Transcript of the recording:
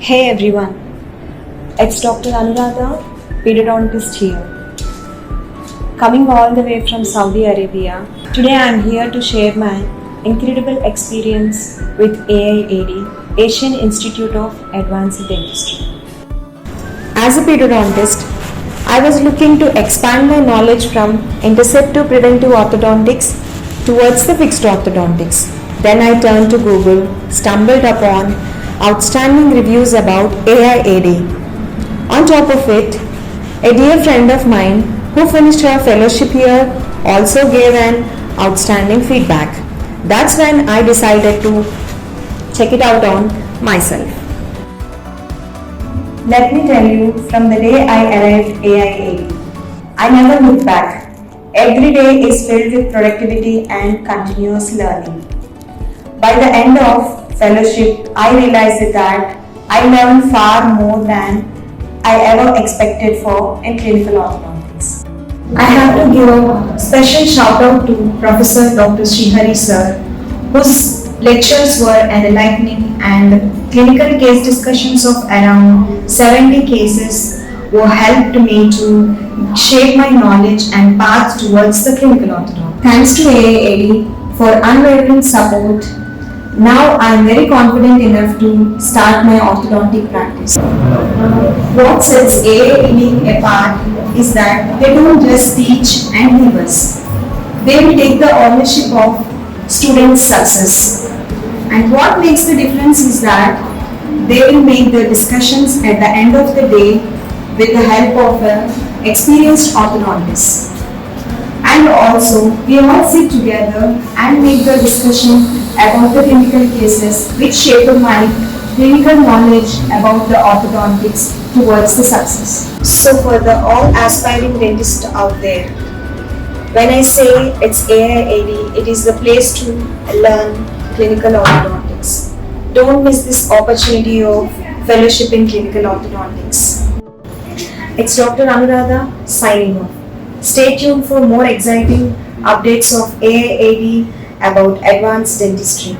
Hey everyone, it's Dr. Anuradha, Orthodontist here. Coming all the way from Saudi Arabia, today I am here to share my incredible experience with AIAD, Asian Institute of Advanced Dentistry. As a periodontist, I was looking to expand my knowledge from interceptive preventive orthodontics towards the fixed orthodontics. Then I turned to Google, stumbled upon outstanding reviews about AIAD. On top of it, a dear friend of mine who finished her fellowship here also gave an outstanding feedback. That's when I decided to check it out on myself. Let me tell you, from the day I arrived AIAD, I never looked back. Every day is filled with productivity and continuous learning. By the end of fellowship, I realized that I learned far more than I ever expected for in clinical orthodontics. I have to give a special shout out to Professor Dr. Srihari sir, whose lectures were enlightening, and clinical case discussions of around 70 cases were helped me to shape my knowledge and path towards the clinical orthodontic. Thanks to AIAD for unwavering support. Now I am very confident enough to start my orthodontic practice. What sets AIAD apart is that they don't just teach and leave us. They will take the ownership of students' success. And what makes the difference is that they will make the discussions at the end of the day with the help of an experienced orthodontist. And also, we all sit together and make the discussion about the clinical cases which shape my clinical knowledge about the orthodontics towards the success. So for the all aspiring dentists out there, when I say it's AIAD, it is the place to learn clinical orthodontics. Don't miss this opportunity of fellowship in clinical orthodontics. It's Dr. Anuradha signing off. Stay tuned for more exciting updates of AIAD about advanced dentistry.